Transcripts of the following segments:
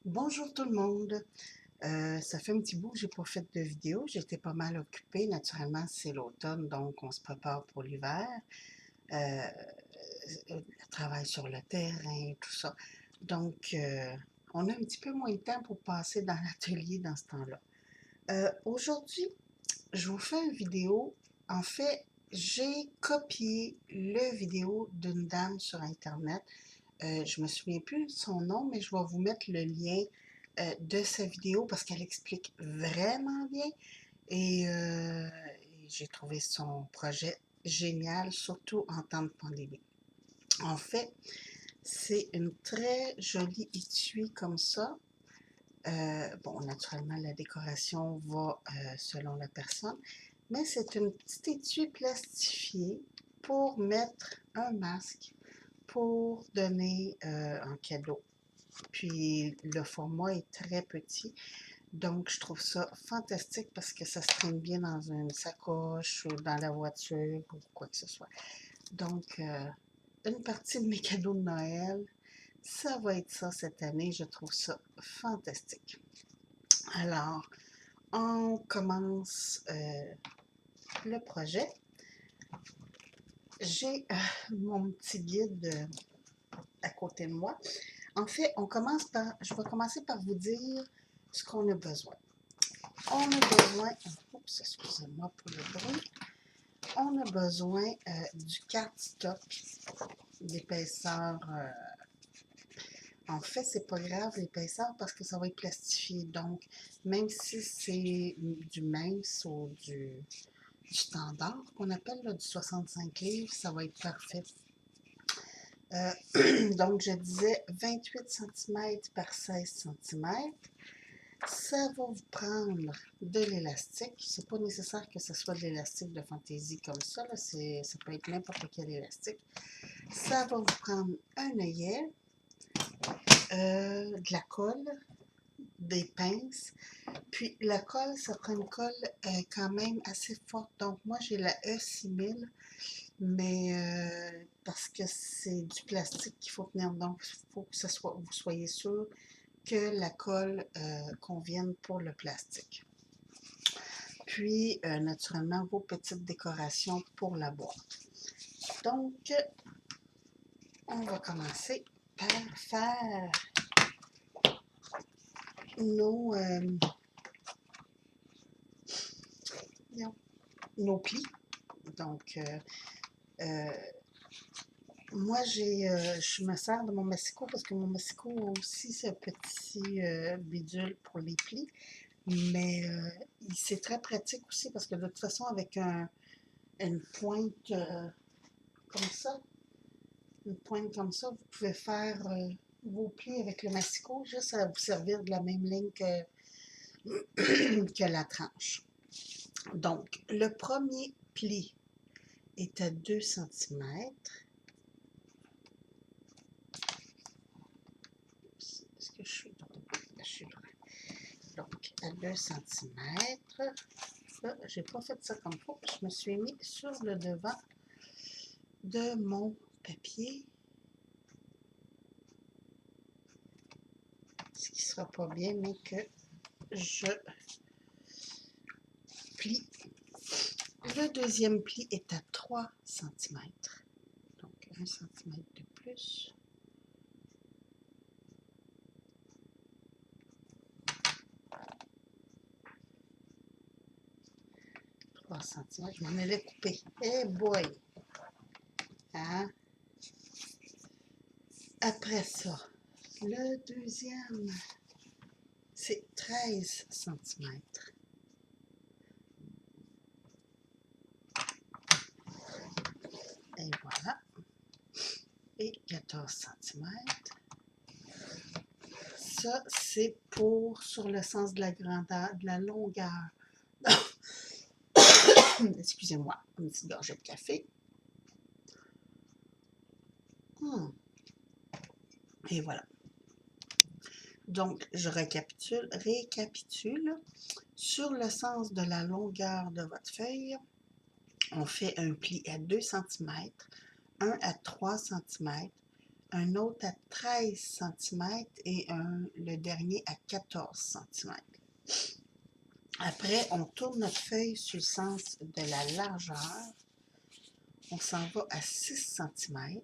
Bonjour tout le monde. Ça fait un petit bout que j'ai pas fait de vidéo. J'étais pas mal occupée. Naturellement, c'est l'automne, donc on se prépare pour l'hiver. Euh, le travail sur le terrain, tout ça. Donc, on a un petit peu moins de temps pour passer dans l'atelier dans ce temps-là. Aujourd'hui, je vous fais une vidéo. En fait, j'ai copié le vidéo d'une dame sur Internet. Je me souviens plus de son nom, mais je vais vous mettre le lien de sa vidéo parce qu'elle explique vraiment bien et j'ai trouvé son projet génial, surtout en temps de pandémie. En fait, c'est une très jolie étui comme ça. Bon, naturellement, la décoration va selon la personne, mais c'est une petite étui plastifiée pour mettre un masque, pour donner en cadeau. Puis le format est très petit, donc je trouve ça fantastique parce que ça se traîne bien dans une sacoche ou dans la voiture ou quoi que ce soit. Donc, une partie de mes cadeaux de Noël, ça va être ça cette année. Je trouve ça fantastique. Alors, on commence le projet. J'ai mon petit guide à côté de moi. En fait, je vais commencer par vous dire ce qu'on a besoin. On a besoin, oups, excusez-moi pour le bruit, on a besoin du cardstock d'épaisseur. En fait, c'est pas grave l'épaisseur parce que ça va être plastifié. Donc, même si c'est du mince ou du standard qu'on appelle là, du 65 livres, ça va être parfait. Donc, je disais 28 cm par 16 cm. Ça va vous prendre de l'élastique. C'est pas nécessaire que ce soit de l'élastique de fantaisie comme ça. Là. Ça peut être n'importe quel élastique. Ça va vous prendre un œillet, de la colle, des pinces. Puis la colle, ça prend une colle quand même assez forte. Donc moi, j'ai la E6000, mais parce que c'est du plastique qu'il faut tenir. Donc, il faut que vous soyez sûr que la colle convienne pour le plastique. Puis, naturellement, vos petites décorations pour la boîte. Donc, on va commencer par faire nos, nos plis. Donc, moi, je me sers de mon massicot parce que mon massicot a aussi ce petit bidule pour les plis. Mais c'est très pratique aussi parce que de toute façon, avec une pointe une pointe comme ça, vous pouvez faire vos plis avec le massicot, juste à vous servir de la même ligne que la tranche. Donc, le premier pli est à 2 cm. Est-ce que je suis droit? Je suis droit. Donc, à 2 cm. Là, j'ai pas fait ça comme il faut. Je me suis mis sur le devant de mon papier. Ce qui sera pas bien, mais que je plie. Le deuxième pli est à 3 cm. Donc, 1 cm de plus. Je m'en allais couper. Eh boy! Hein? Après ça, le deuxième, c'est 13 cm. Et voilà. Et 14 cm. Ça, c'est pour sur le sens de la grandeur, de la longueur. Excusez-moi, une petite gorgée de café. Et voilà. Donc, je récapitule. Sur le sens de la longueur de votre feuille, on fait un pli à 2 cm, un à 3 cm, un autre à 13 cm et le dernier à 14 cm. Après, on tourne notre feuille sur le sens de la largeur. On s'en va à 6 cm.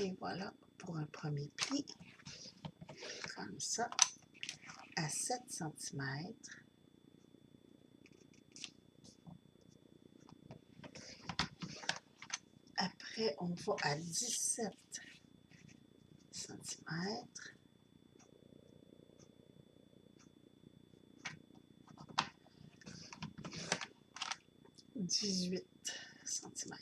Et voilà pour un premier pli. Comme ça. À 7 cm. Après, on va à 17 cm. 18 cm.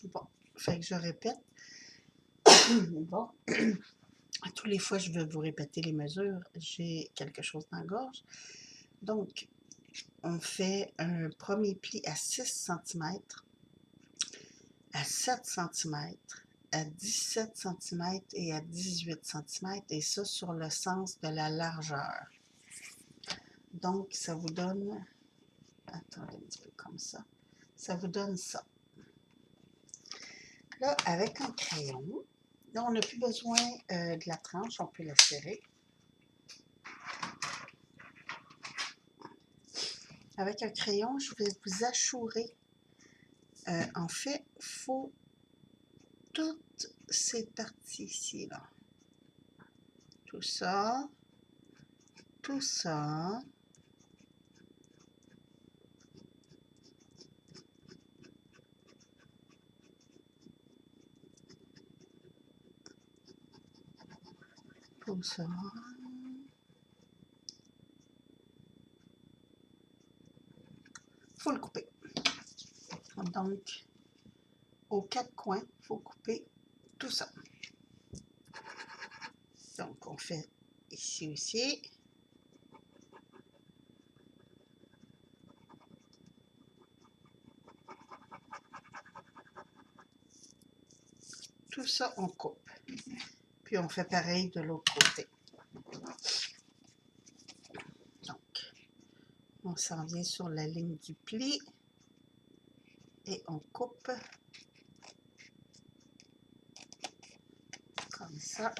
Bon, fait que je répète. Bon, à tous les fois je vais vous répéter les mesures, j'ai quelque chose dans la gorge. Donc, on fait un premier pli à 6 cm, à 7 cm, à 17 cm et à 18 cm, et ça sur le sens de la largeur. Donc, ça vous donne, attendez un petit peu comme ça, ça vous donne ça. Là, avec un crayon, là, on n'a plus besoin de la tranche, on peut la serrer. Avec un crayon, je vais vous achourer. En fait, il faut toutes ces parties ici, là. Tout ça, tout ça. Tout ça. Il faut le couper. Donc, aux 4 coins, il faut couper tout ça. Donc, on fait ici aussi. Tout ça, on coupe. Puis, on fait pareil de l'autre côté. Donc, on s'en vient sur la ligne du pli. Et on coupe. Comme ça.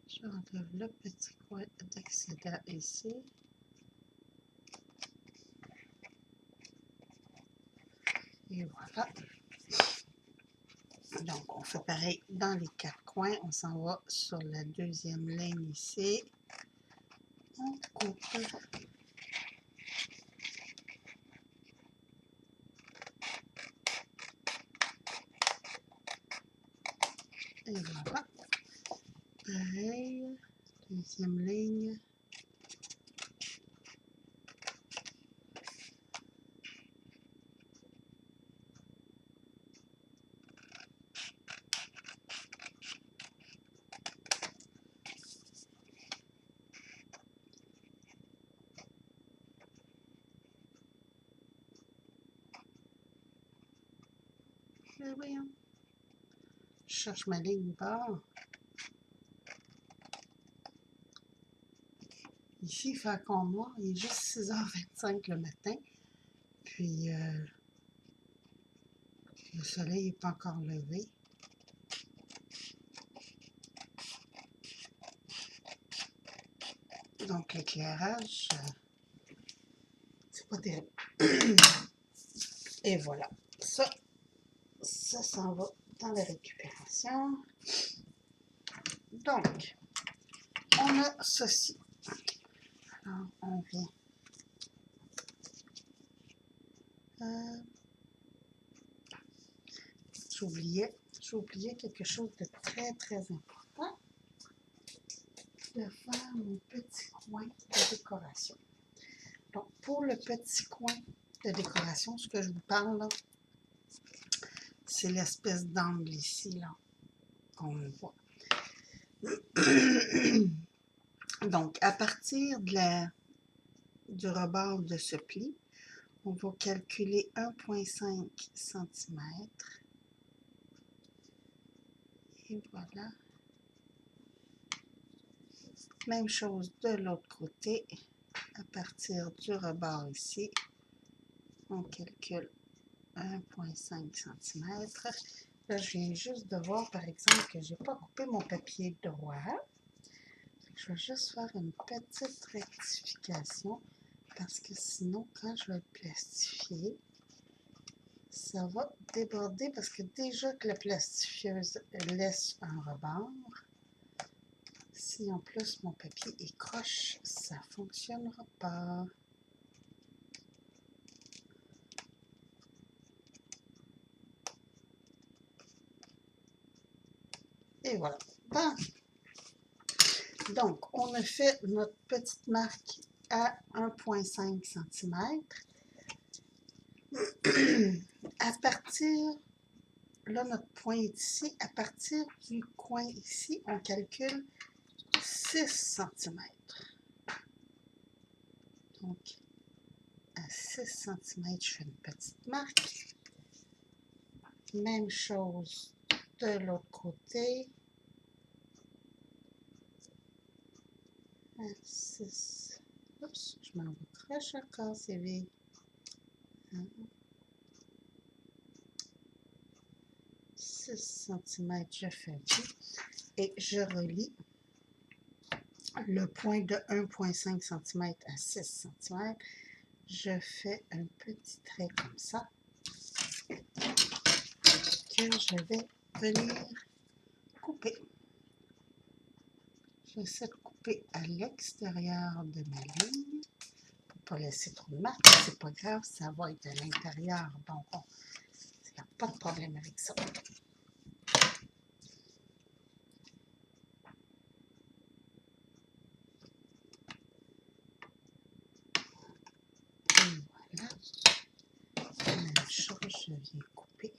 J'enlève le petit coin d'excédent ici. Et voilà. Donc, on fait pareil dans les 4 coins. On s'en va sur la deuxième ligne ici. On coupe. Et voilà. Pareil. Deuxième ligne. Et voyons. Je cherche ma ligne bas. Ici, il fait encore noir. Il est juste 6h25 le matin. Puis, le soleil n'est pas encore levé. Donc, l'éclairage, c'est pas terrible. Et voilà. Ça s'en va dans la récupération. Donc, on a ceci. Alors, on vient. J'oubliais quelque chose de très, très important. De faire mon petit coin de décoration. Donc, pour le petit coin de décoration, ce que je vous parle là, c'est l'espèce d'angle ici, là, qu'on voit. Donc, à partir du rebord de ce pli, on va calculer 1,5 cm. Et voilà. Même chose de l'autre côté. À partir du rebord ici, on calcule 1,5 cm. Là, je viens juste de voir, par exemple, que je n'ai pas coupé mon papier droit. Je vais juste faire une petite rectification parce que sinon, quand je vais le plastifier, ça va déborder parce que déjà que la plastifieuse laisse un rebord, si en plus mon papier est croche, ça ne fonctionnera pas. Et voilà. Bon. Donc, on a fait notre petite marque à 1,5 cm. À partir, là, notre point est ici. À partir du coin ici, on calcule 6 cm. Donc, à 6 cm, je fais une petite marque. Même chose de l'autre côté. À 6. Oups, je m'en vais croche encore, c'est vite. 6 cm, je fais et je relie le point de 1,5 cm à 6 cm. Je fais un petit trait comme ça que je vais venir couper. J'essaie de couper à l'extérieur de ma ligne pour ne pas laisser trop de marque. C'est pas grave, ça va être à l'intérieur. Donc, il n'y a pas de problème avec ça. Et voilà. Même chose, je viens couper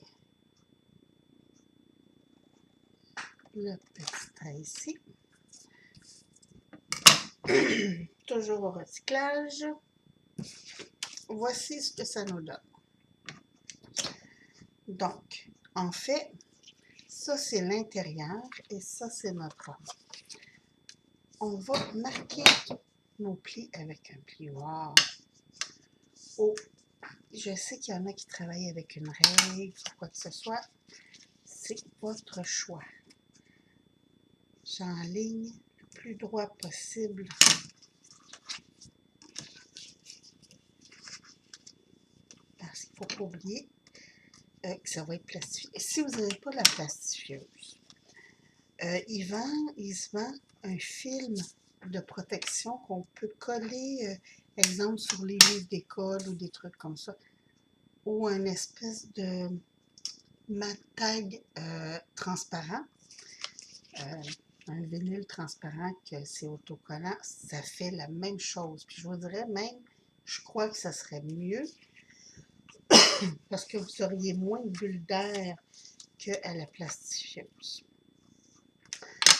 le petit trait ici. Toujours au recyclage. Voici ce que ça nous donne. Donc, en fait, ça c'est l'intérieur et ça c'est notre rond. On va marquer nos plis avec un plioir. Oh, je sais qu'il y en a qui travaillent avec une règle ou quoi que ce soit. C'est votre choix. J'enligne le plus droit possible. Parce qu'il ne faut pas oublier que ça va être plastifié. Et si vous n'avez pas la plastifieuse, il se vend un film de protection qu'on peut coller, exemple, sur les livres d'école ou des trucs comme ça, ou un espèce de mat tag transparent, un vinyle transparent que c'est autocollant, ça fait la même chose. Puis je vous dirais même, je crois que ça serait mieux parce que vous auriez moins de bulles d'air qu'à la plastifieuse.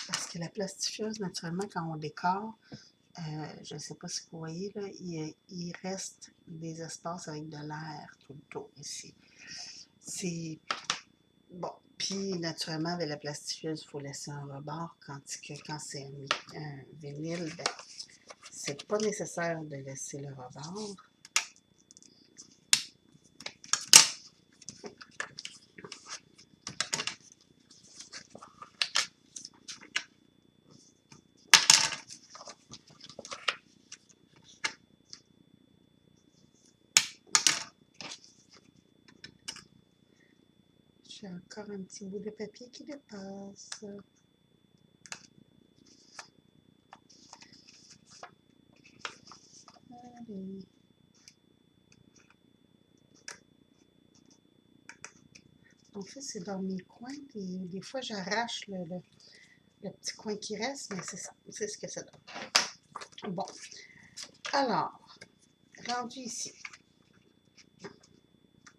Parce que la plastifieuse, naturellement, quand on décore, je ne sais pas si vous voyez, là, il reste des espaces avec de l'air tout le tour ici. C'est bon. Puis, naturellement, avec la plastifieuse, il faut laisser un rebord, tandis que quand c'est un vinyle, ben, c'est pas nécessaire de laisser le rebord. J'ai encore un petit bout de papier qui dépasse. Allez. En fait, c'est dans mes coins. Des fois, j'arrache le petit coin qui reste, mais c'est ça. C'est ce que ça donne. Bon. Alors, rendu ici.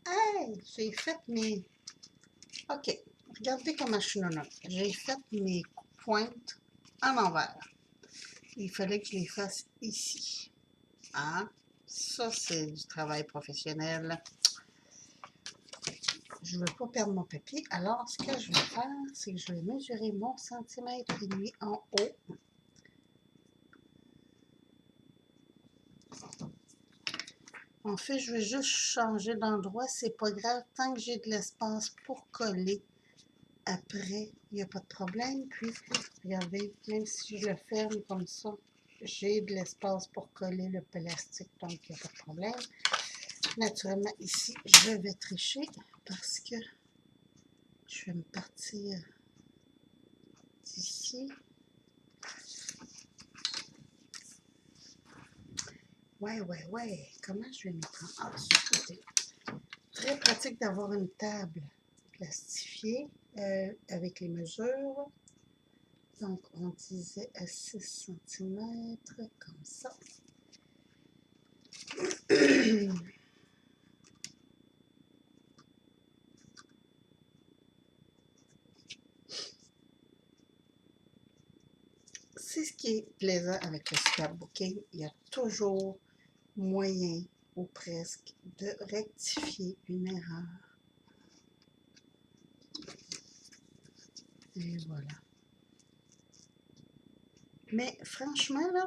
Hey! J'ai fait mes... OK. Regardez comment je suis nonne. J'ai fait mes pointes en envers. Il fallait que je les fasse ici. Hein? Ça, c'est du travail professionnel. Je ne veux pas perdre mon papier. Alors, ce que je vais faire, c'est que je vais mesurer mon centimètre et demi en haut. En fait, je vais juste changer d'endroit. C'est pas grave. Tant que j'ai de l'espace pour coller après, il n'y a pas de problème. Puis, regardez, même si je le ferme comme ça, j'ai de l'espace pour coller le plastique. Donc, il n'y a pas de problème. Naturellement, ici, je vais tricher parce que je vais me partir d'ici. Ouais. Comment je vais m'y prendre? Ah, c'est très pratique d'avoir une table plastifiée avec les mesures. Donc, on disait à 6 cm, comme ça. C'est ce qui est plaisant avec le scrapbooking. Il y a toujours moyen, ou presque, de rectifier une erreur. Et voilà. Mais franchement, là,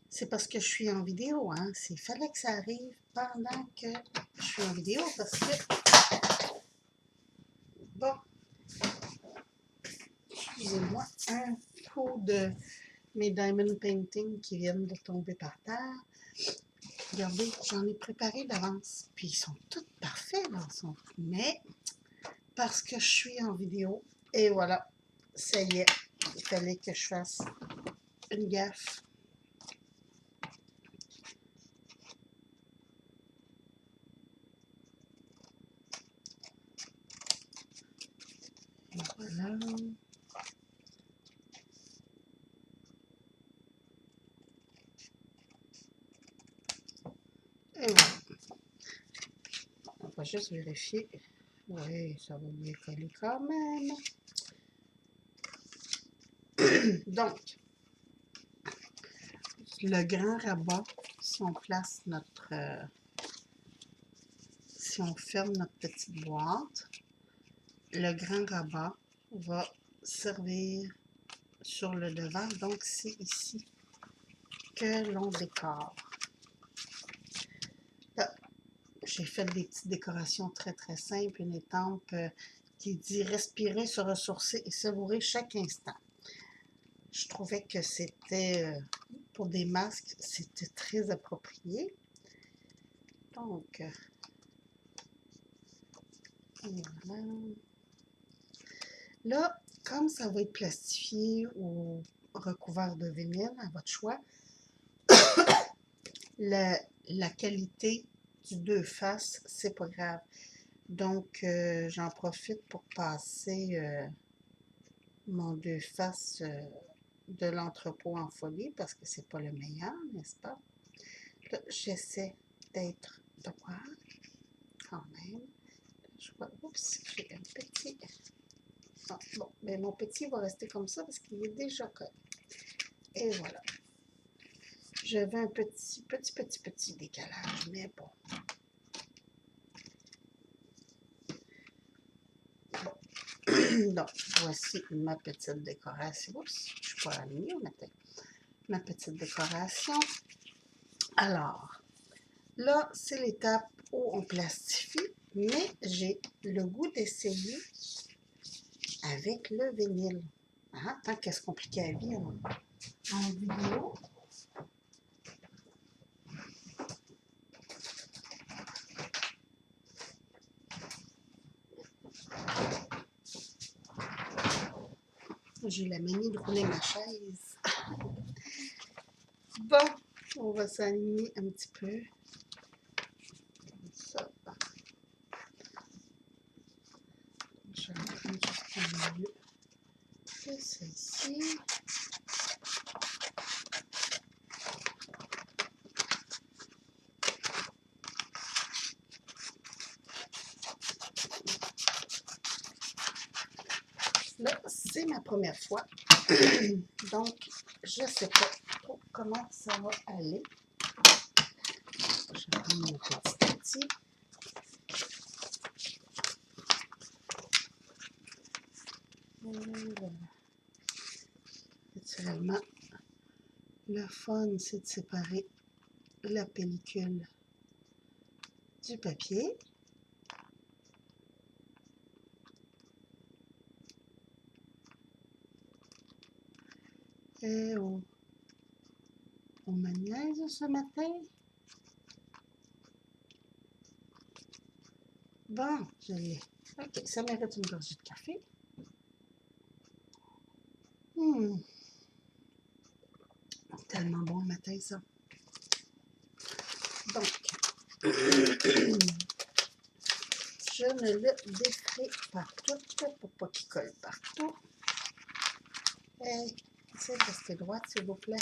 c'est parce que je suis en vidéo, hein. Il fallait que ça arrive pendant que je suis en vidéo parce que, bon, excusez-moi, un pot de mes diamond painting qui viennent de tomber par terre. Regardez, j'en ai préparé d'avance. Puis ils sont tous parfaits dans son. Mais parce que je suis en vidéo, et voilà, ça y est, il fallait que je fasse une gaffe. Et voilà. Et voilà. On va juste vérifier. Oui, ça va bien coller quand même. Donc, le grand rabat, si on place notre... si on ferme notre petite boîte, le grand rabat va servir sur le devant. Donc, c'est ici que l'on décore. Là, j'ai fait des petites décorations très, très simples. Une étampe qui dit « Respirer, se ressourcer et savourer chaque instant ». Je trouvais que c'était, pour des masques, c'était très approprié. Donc, voilà. Là, comme ça va être plastifié ou recouvert de vinyle, à votre choix, la qualité du deux faces, c'est pas grave. Donc, j'en profite pour passer mon deux faces de l'entrepôt en folie parce que c'est pas le meilleur, n'est-ce pas? Là, j'essaie d'être droit quand même. Je vois, oups, j'ai un petit. Ah, bon, mais mon petit va rester comme ça parce qu'il est déjà collé. Et voilà. J'avais un petit décalage, mais bon. Donc, voici ma petite décoration. Oups, je ne suis pas alignée, ma petite décoration. Alors, là, c'est l'étape où on plastifie, mais j'ai le goût d'essayer avec le vinyle. Ah, tant qu'à se compliquer la vie en vidéo. J'ai la manie de rouler ma chaise. Bon, on va s'aligner un petit peu. Comme ça. Je vais prendre juste un milieu de celle-ci. C'est ma première fois, donc je ne sais pas trop comment ça va aller. Je prends mon petit outil. Voilà. Naturellement, le fun, c'est de séparer la pellicule du papier. Et on me niaise ce matin. Bon, je l'ai. Ok, ça mérite une gorgée de café. Tellement bon le matin, ça. Donc, je ne le défais pas tout pour pas qu'il colle partout. Hey, essayez de rester droite, s'il vous plaît.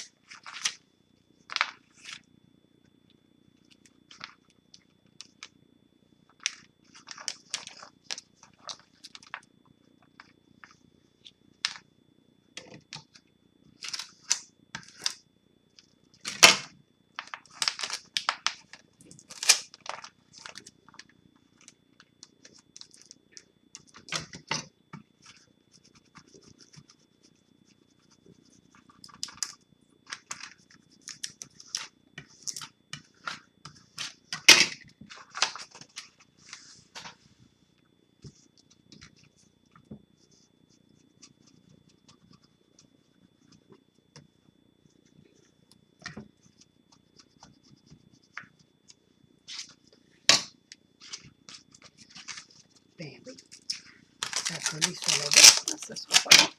Ben oui, ça a collé sur la vitre, ça sera pas bon.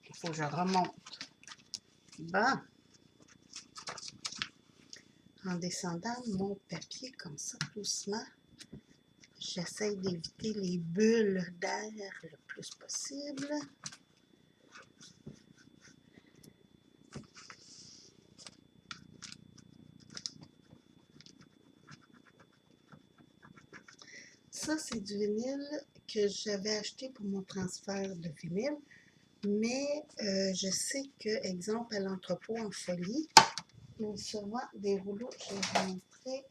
Il faut que je remonte. Bon. En descendant mon papier comme ça, doucement, j'essaie d'éviter les bulles d'air le plus possible. Ça, c'est du vinyle que j'avais acheté pour mon transfert de vinyle. Mais je sais que, exemple, à l'entrepôt en folie, il y a souvent des rouleaux, je vais vous montrer.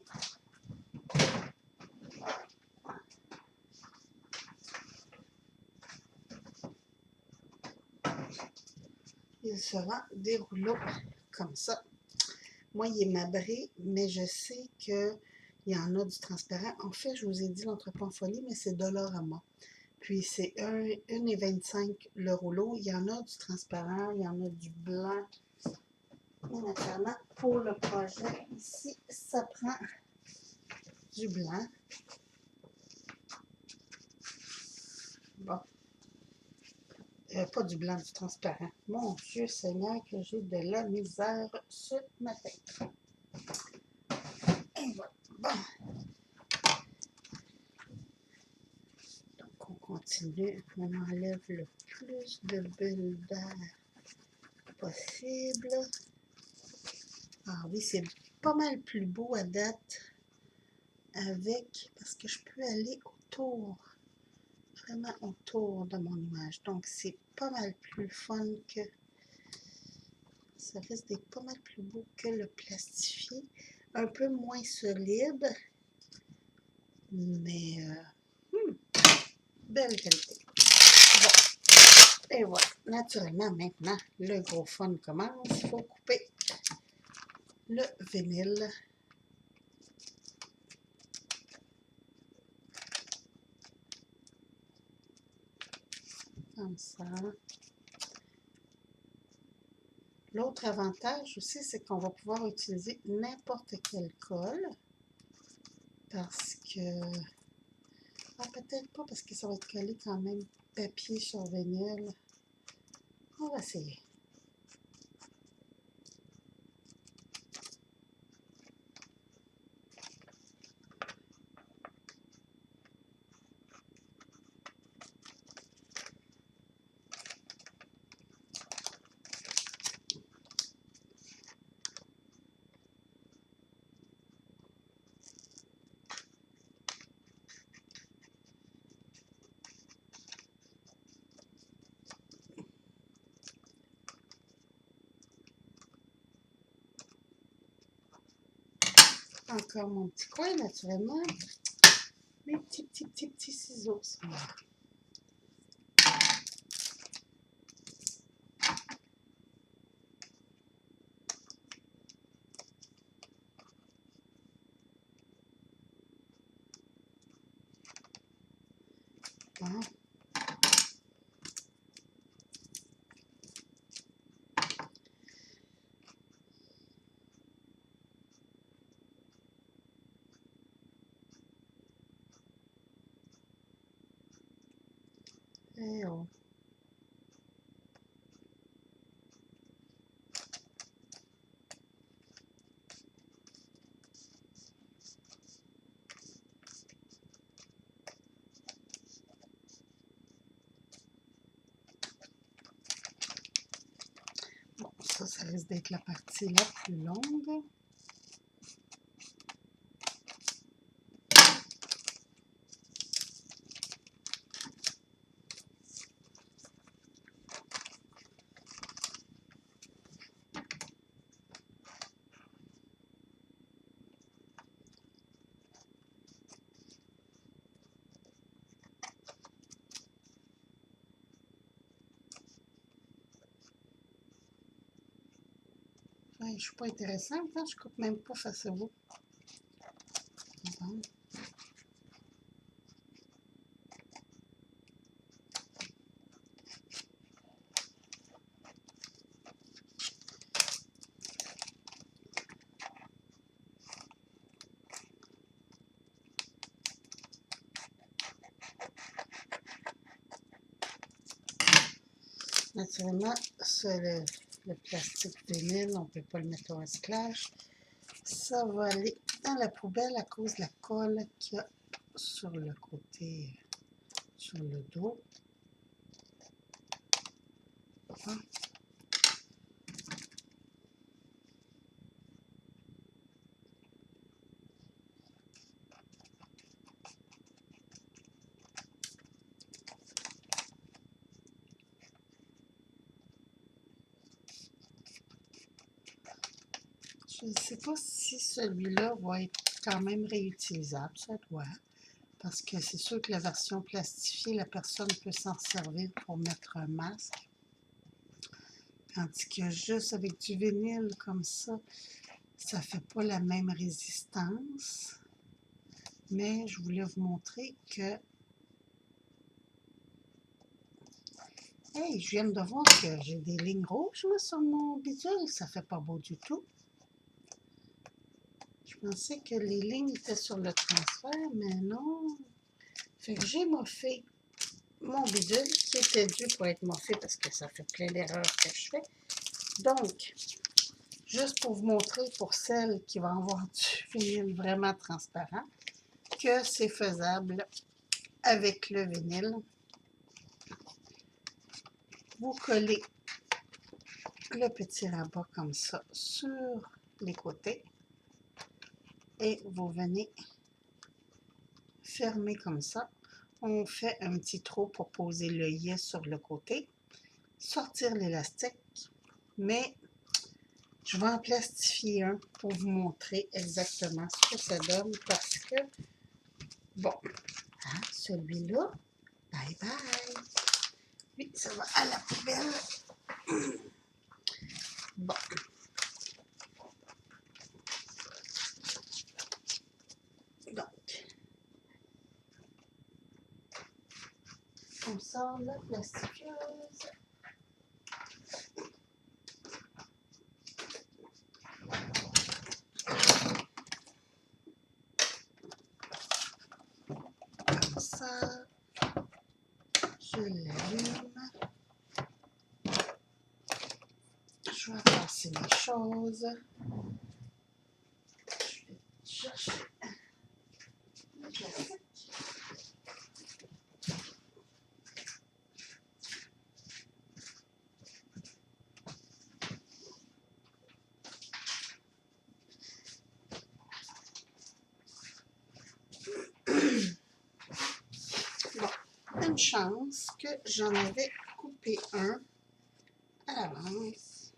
Il y a souvent des rouleaux comme ça. Moi, il est mabré, mais je sais qu'il y en a du transparent. En fait, je vous ai dit l'entrepôt en folie, mais c'est Dollarama. Puis c'est 1,25 le rouleau. Il y en a du transparent, il y en a du blanc. Mais naturellement, pour le projet, ici, ça prend du blanc. Bon. Pas du blanc, du transparent. Mon Dieu Seigneur, que j'ai de la misère ce matin. Et voilà. Bon. Donc, on continue. On enlève le plus de bulles d'air possible. Ah oui, c'est pas mal plus beau à date avec, parce que je peux aller autour, vraiment autour de mon image. Donc, c'est pas mal plus fun que, ça risque d'être pas mal plus beau que le plastifié. Un peu moins solide, mais belle qualité. Bon, et voilà. Naturellement, maintenant, le gros fun commence. Il faut couper le vinyle. Comme ça. L'autre avantage aussi, c'est qu'on va pouvoir utiliser n'importe quelle colle. Parce que... Ah, peut-être pas, parce que ça va être collé quand même papier sur vinyle. On va essayer. Encore mon petit coin, naturellement. Mes petits ciseaux sont là. Bon. Et oh. Bon, ça risque d'être la partie la plus longue. Ouais, je ne suis pas intéressante, hein? Je coupe même pas face à vous. Bon. Naturellement, le plastique vinyle, on ne peut pas le mettre au recyclage. Ça va aller dans la poubelle à cause de la colle qu'il y a sur le côté, sur le dos. Bon. Je ne sais pas si celui-là va être quand même réutilisable, ça doit. Parce que c'est sûr que la version plastifiée, la personne peut s'en servir pour mettre un masque. Tandis que juste avec du vinyle comme ça ne fait pas la même résistance. Mais je voulais vous montrer que... Hey, je viens de voir que j'ai des lignes rouges là, sur mon bidule. Ça fait pas beau du tout. Je pensais que les lignes étaient sur le transfert, mais non. Fait que j'ai moffé mon bidule qui était dû pour être moffé parce que ça fait plein d'erreurs que je fais. Donc, juste pour vous montrer, pour celles qui vont avoir du vinyle vraiment transparent, que c'est faisable avec le vinyle. Vous collez le petit rabat comme ça sur les côtés et vous venez fermer comme ça. On fait un petit trou pour poser l'œillet sur le côté, sortir l'élastique, mais je vais en plastifier un pour vous montrer exactement ce que ça donne parce que, bon, hein, celui-là, bye bye. Oui, ça va à la poubelle. Bon. Donc, on sort la plastifieuse. Comme ça, je l'allume. Je vais passer mes choses. Je vais chercher le plastique. Bon, une chance que j'en avais coupé un à l'avance.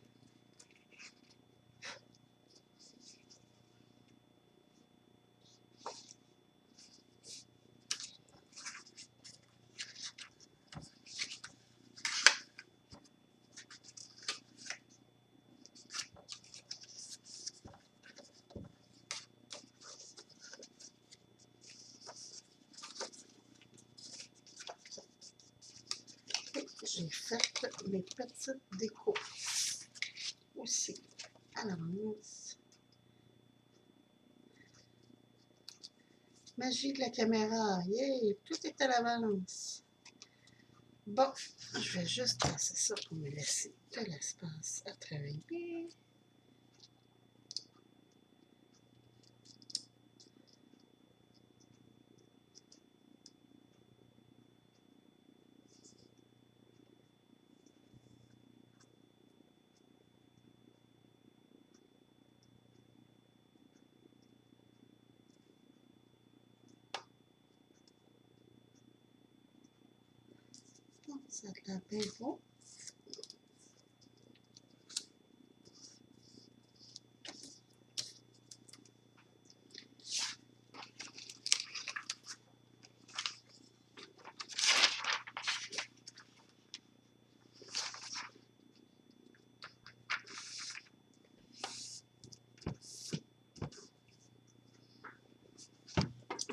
j'ai fait mes petites décos aussi à l'avance. Magie de la caméra, yeah, tout est à l'avance. Bon, je vais juste passer ça pour me laisser de l'espace à travailler. Bon, ça a l'air bien beau.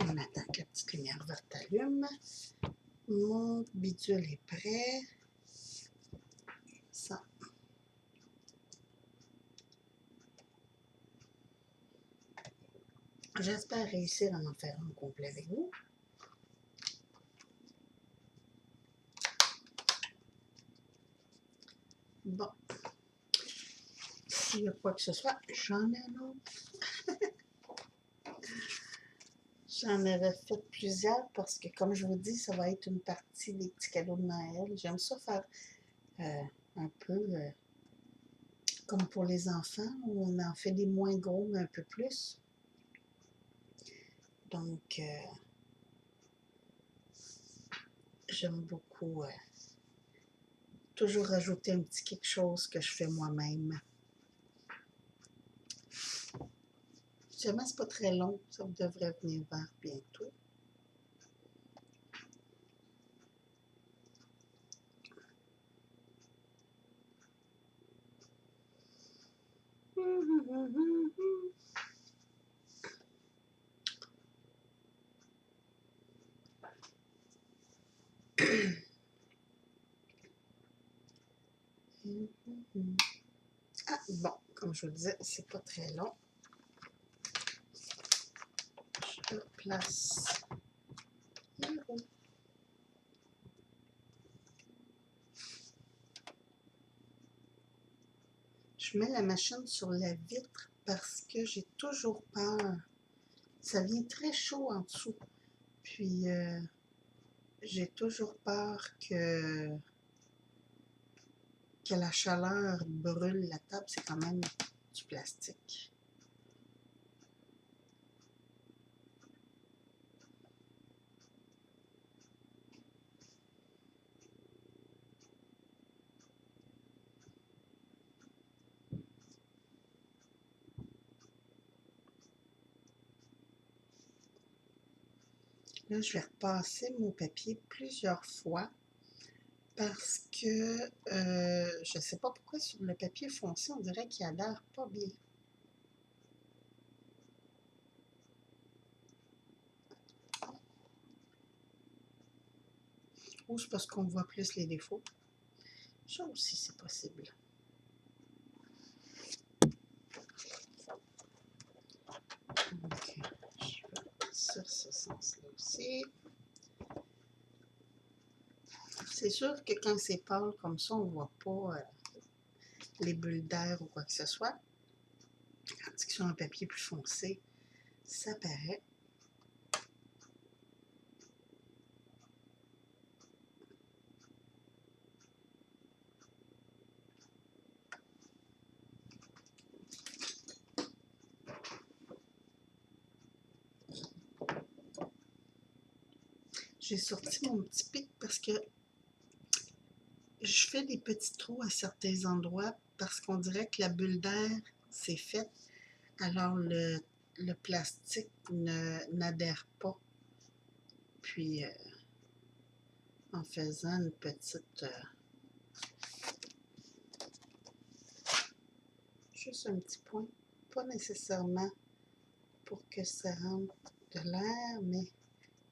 On attend que la petite lumière verte allume. Mon bidule est prêt. Ça. J'espère réussir à en faire un complet avec vous. Bon. S'il y a quoi que ce soit, j'en ai un autre. J'en avais fait plusieurs parce que, comme je vous dis, ça va être une partie des petits cadeaux de Noël. J'aime ça faire un peu comme pour les enfants, où on en fait des moins gros, mais un peu plus. Donc, j'aime beaucoup toujours rajouter un petit quelque chose que je fais moi-même. Jamais c'est pas très long, ça devrait venir vers bientôt. Ah, bon, comme je vous disais, c'est pas très long. Je place le roux. Je mets la machine sur la vitre parce que j'ai toujours peur. Ça vient très chaud en dessous. Puis, j'ai toujours peur que la chaleur brûle la table. C'est quand même du plastique. Là, je vais repasser mon papier plusieurs fois parce que je ne sais pas pourquoi sur le papier foncé, on dirait qu'il adhère pas bien. Ou c'est parce qu'on voit plus les défauts. Ça aussi, c'est possible. Donc, je vais sur ce sens-là aussi. C'est sûr que quand c'est pâle comme ça, on ne voit pas les bulles d'air ou quoi que ce soit. Tandis que sur un papier plus foncé, ça paraît. J'ai sorti mon petit pic parce que je fais des petits trous à certains endroits parce qu'on dirait que la bulle d'air s'est faite. Alors le plastique n'adhère pas. Puis en faisant une petite... juste un petit point. Pas nécessairement pour que ça rentre de l'air, mais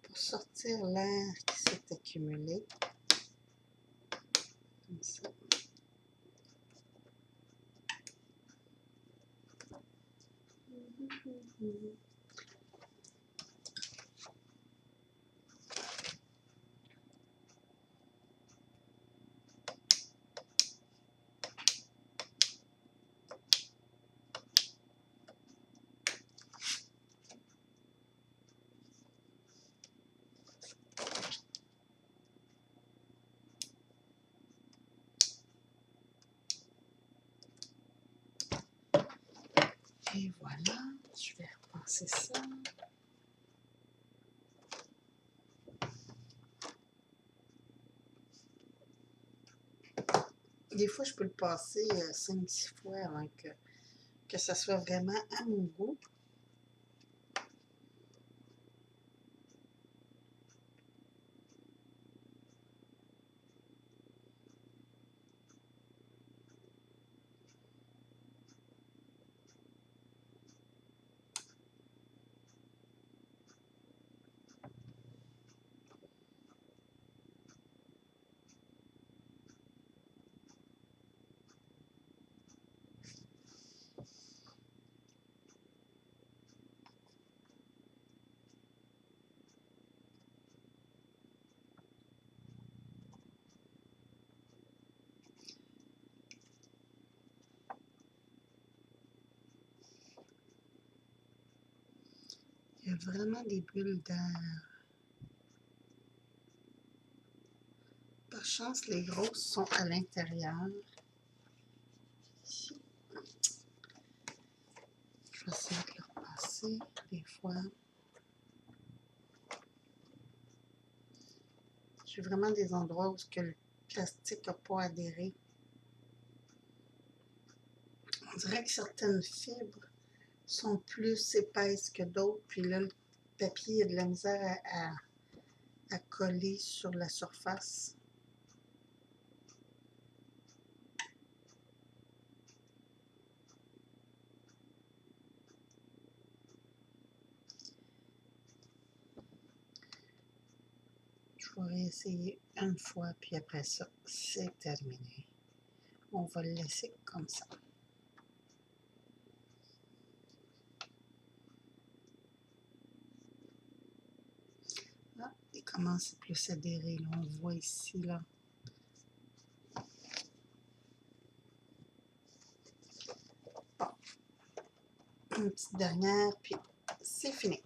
pour sortir l'air qui s'est accumulé. comme ça. Et voilà, je vais repasser ça. Des fois, je peux le passer 5-6 fois avant que ça soit vraiment à mon goût. Il y a vraiment des bulles d'air. Par chance, les grosses sont à l'intérieur. Ici. Je vais essayer de le repasser des fois. J'ai vraiment des endroits où le plastique n'a pas adhéré. On dirait que certaines fibres sont plus épaisses que d'autres, puis là, le papier a de la misère à coller sur la surface. Je vais réessayer une fois, puis après ça, c'est terminé. On va le laisser comme ça. Ah, il commence à plus adhérer, là. On le voit ici, là. Bon. Une petite dernière, puis c'est fini.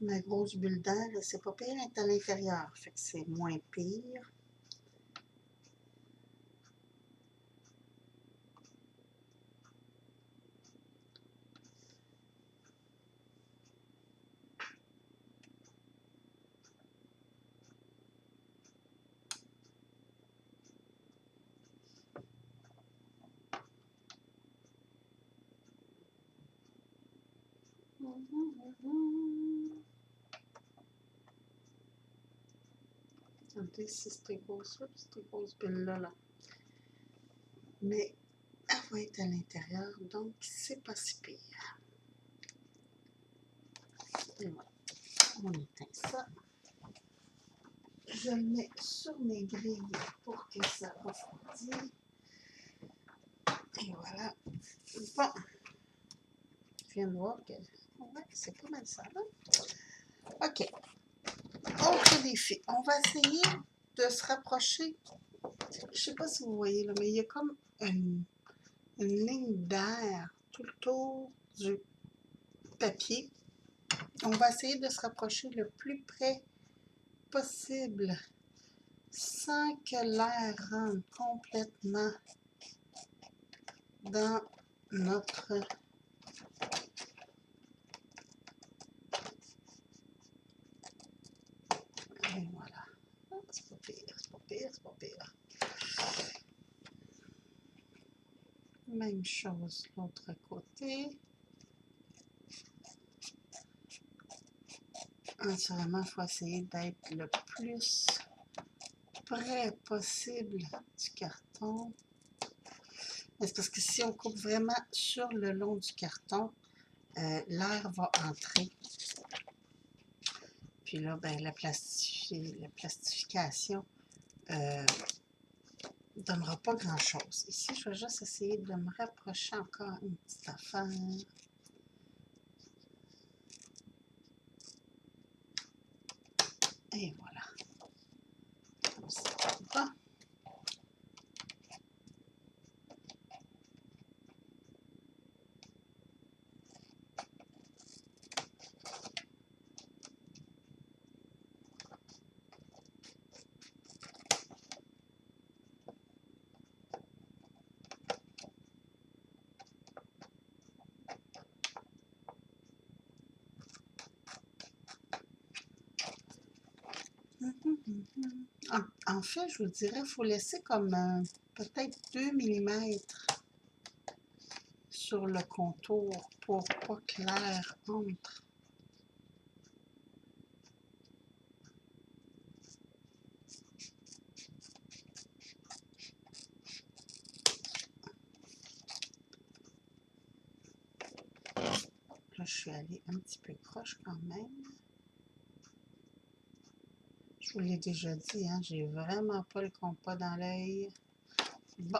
Ma grosse bulle d'air, c'est pas pire, elle est à l'intérieur, fait que c'est moins pire. Regardez si c'était grosse, cette grosse bulle-là. Là. Mais elle va être à l'intérieur, donc c'est pas si pire. Et voilà, on éteint ça. Je le mets sur mes grilles pour que ça refroidisse. Et voilà. Bon, je viens de voir que ouais, c'est pas mal ça. Hein? OK. Autre défi. On va essayer de se rapprocher. Je ne sais pas si vous voyez, là, mais il y a comme une ligne d'air tout le tour du papier. On va essayer de se rapprocher le plus près possible sans que l'air rentre complètement dans notre et voilà. C'est pas pire, c'est pas pire, c'est pas pire. Même chose l'autre côté. Naturellement, il faut essayer d'être le plus près possible du carton. Mais c'est parce que si on coupe vraiment sur le long du carton, l'air va entrer. Puis là, ben, la plastification donnera pas grand-chose. Ici, je vais juste essayer de me rapprocher encore une petite affaire. Et voilà. Comme ça va. En fait, je vous dirais, il faut laisser comme peut-être 2 millimètres sur le contour pour pas que l'air entre. Là, je suis allée un petit peu proche quand même. Je vous l'ai déjà dit, hein, j'ai vraiment pas le compas dans l'œil. Bon.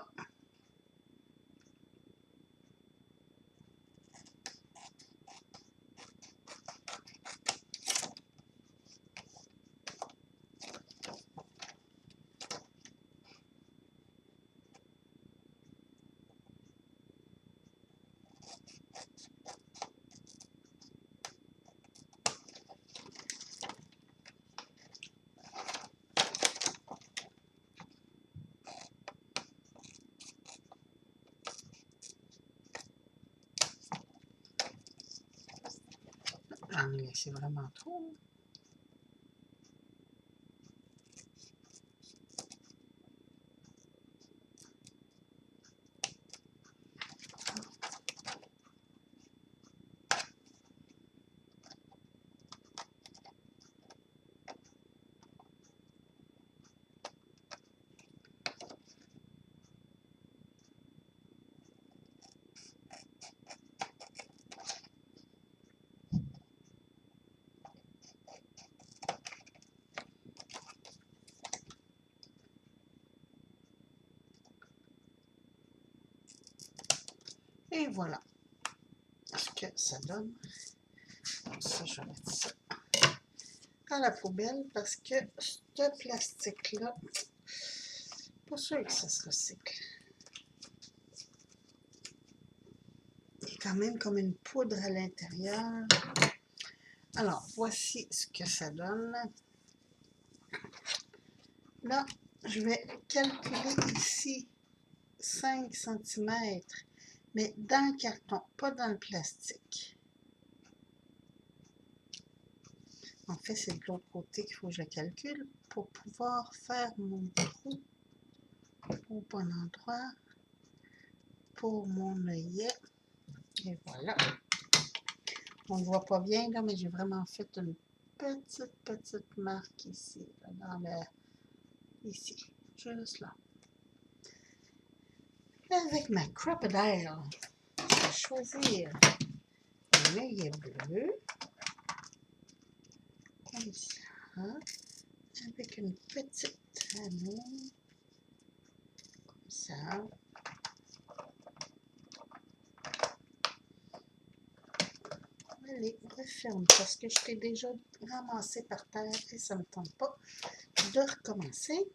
J'en ai laissé vraiment trop. Et voilà ce que ça donne. Donc ça, je vais mettre ça à la poubelle parce que ce plastique-là, pas sûr que ça se recycle. Il y a quand même comme une poudre à l'intérieur. Alors, voici ce que ça donne. Là, je vais calculer ici 5 cm, mais dans le carton, pas dans le plastique. En fait, c'est de l'autre côté qu'il faut que je calcule pour pouvoir faire mon trou au bon endroit pour mon œillet. Et voilà. On ne voit pas bien là, mais j'ai vraiment fait une petite marque ici, là, dans le, ici, juste là. Avec ma Crocodile, je vais choisir un œillet bleu, comme ça, avec une petite anneau, comme ça. Allez, referme, parce que je t'ai déjà ramassé par terre et ça ne me tente pas de recommencer.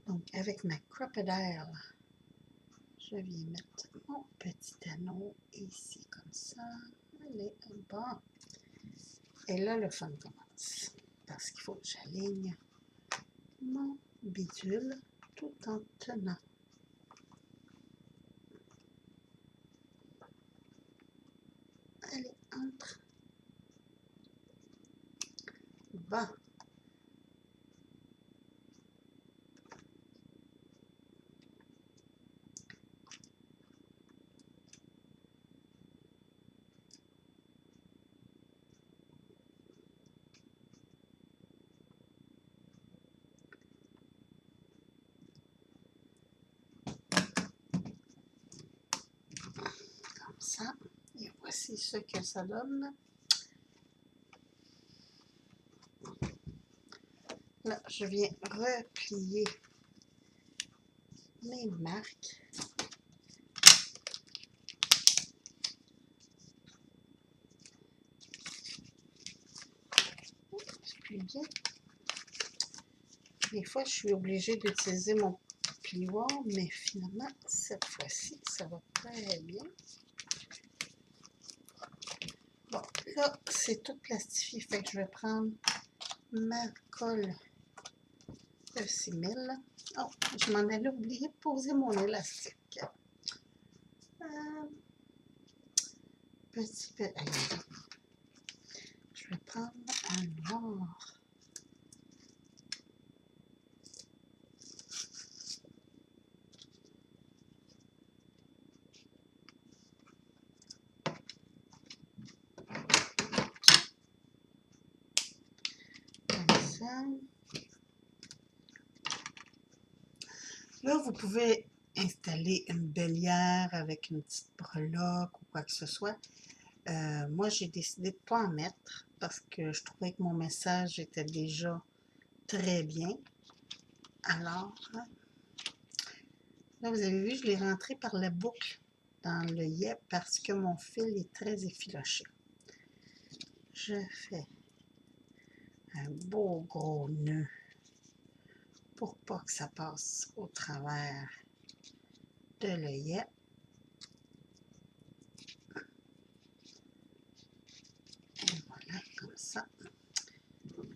Donc, avec ma Crocodile, je viens mettre mon petit anneau ici, comme ça. Allez, bon. Et là, le fun commence. Parce qu'il faut que j'aligne mon bidule tout en tenant. Allez, entre. Bon. Comme ça. voici ce que ça donne. Là, je viens replier mes marques. Plus bien. Des fois, je suis obligée d'utiliser mon plioir, mais finalement, cette fois-ci, ça va très bien. Bon, là, c'est tout plastifié, fait que je vais prendre ma colle de 6000. Oh, je m'en allais oublier de poser mon élastique. Petit peu. Allez. Je vais prendre un noir. Comme ça. Là, vous pouvez installer une bélière avec une petite breloque ou quoi que ce soit. Moi, j'ai décidé de ne pas en mettre parce que je trouvais que mon message était déjà très bien. Alors, là, vous avez vu, je l'ai rentré par la boucle dans le yep parce que mon fil est très effiloché. Je fais un beau gros nœud pour pas que ça passe au travers de l'œillet. Et voilà, comme ça.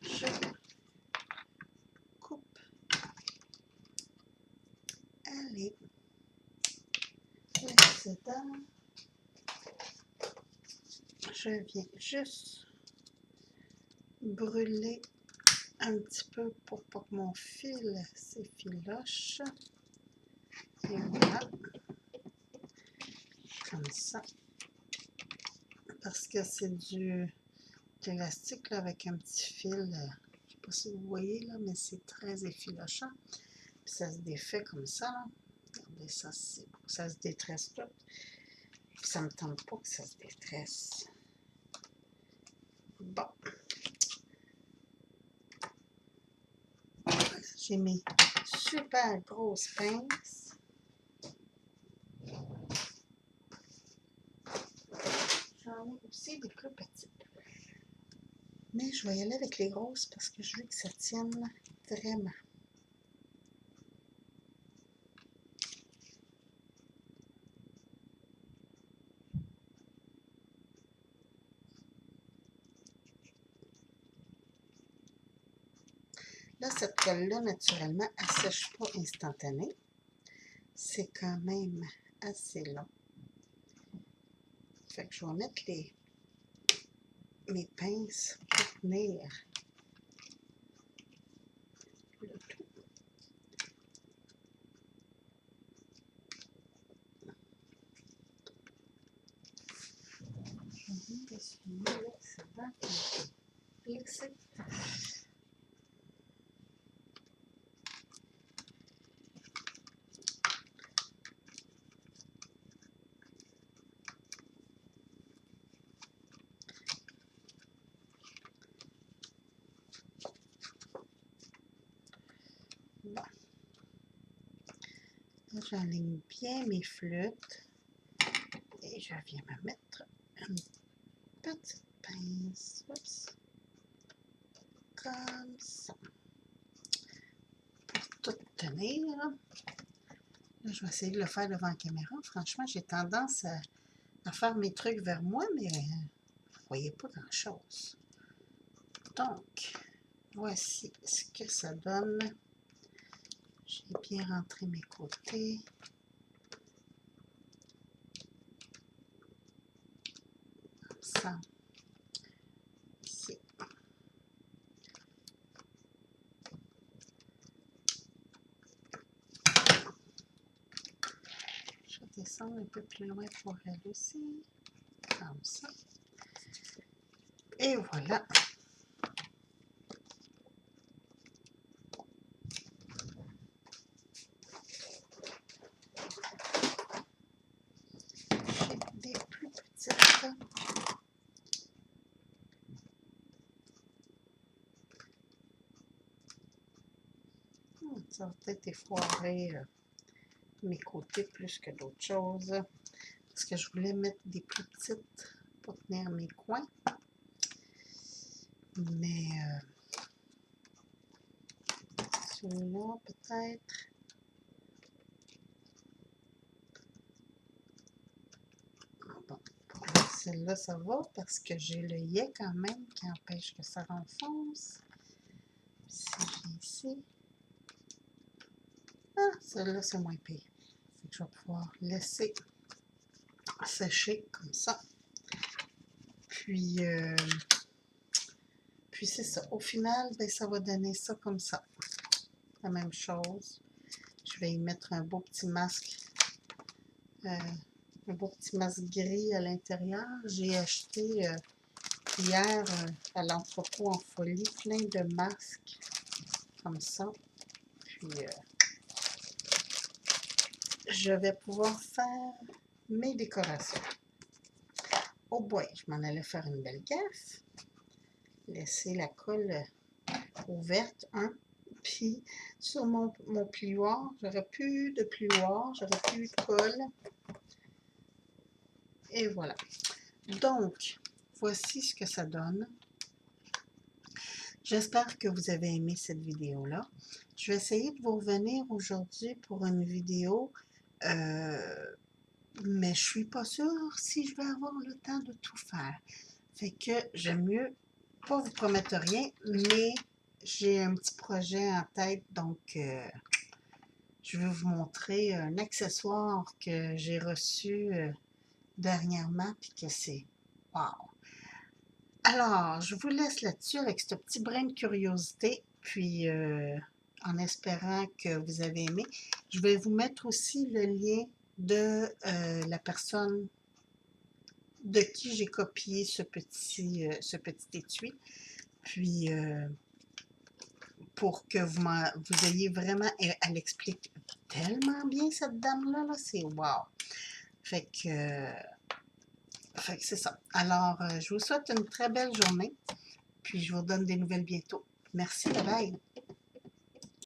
Je coupe. Allez. L'excédent. Je viens juste brûler un petit peu pour pas que mon fil s'effiloche. Et voilà. Comme ça. Parce que c'est de l'élastique avec un petit fil. Je ne sais pas si vous voyez là, mais c'est très effilochant. Puis ça se défait comme ça. Là. Regardez ça, ça se détresse tout. Puis ça ne me tente pas que ça se détresse. Bon. Voilà, j'ai mes super grosses pinces. J'en ai aussi des plus petites. Mais je vais y aller avec les grosses parce que je veux que ça tienne vraiment. Là, cette colle-là, naturellement, elle ne sèche pas instantanée. C'est quand même assez long. Fait que je vais mettre mes pinces pour tenir le tout. Je vais essuyer l'excédent. Bon. Là, j'enligne bien mes flûtes et je viens me mettre une petite pince. Oups. Comme ça. Pour tout tenir. Là, je vais essayer de le faire devant la caméra. Franchement, j'ai tendance à faire mes trucs vers moi, mais vous ne voyez pas grand-chose. Donc, voici ce que ça donne. J'ai bien rentré mes côtés. Comme ça. Ici. Je vais descendre un peu plus loin pour elle aussi. Comme ça. Et voilà. J'ai des plus petites. Ça va peut-être effoirer mes côtés plus que d'autres choses. Parce que je voulais mettre des plus petites pour tenir mes coins. Mais celui-là, peut-être. Bon, pour celle-là, ça va parce que j'ai le yet quand même qui empêche que ça renfonce. Si j'ai ici. Ah, celle-là, c'est moins pire. Fait que je vais pouvoir laisser sécher comme ça. Puis c'est ça. Au final, ben, ça va donner ça comme ça. La même chose. Je vais y mettre un beau petit masque. Un beau petit masque gris à l'intérieur. J'ai acheté hier à l'entrepôt en folie plein de masques comme ça. Puis je vais pouvoir faire mes décorations. Oh boy, je m'en allais faire une belle gaffe. Laisser la colle ouverte, puis sur mon plioir, j'aurais plus de plioir, j'aurais plus de colle. Et voilà. Donc, voici ce que ça donne. J'espère que vous avez aimé cette vidéo-là. Je vais essayer de vous revenir aujourd'hui pour une vidéo, mais je suis pas sûre si je vais avoir le temps de tout faire. Fait que j'aime mieux pas vous promettre rien, mais j'ai un petit projet en tête, donc je vais vous montrer un accessoire que j'ai reçu dernièrement, puis que c'est wow! Alors, je vous laisse là-dessus avec ce petit brin de curiosité, puis en espérant que vous avez aimé. Je vais vous mettre aussi le lien de la personne de qui j'ai copié ce petit étui. Puis, pour que vous ayez vraiment... Elle explique tellement bien, cette dame-là, là, c'est wow! Fait que c'est ça. Alors, je vous souhaite une très belle journée, puis je vous donne des nouvelles bientôt. Merci, bye bye!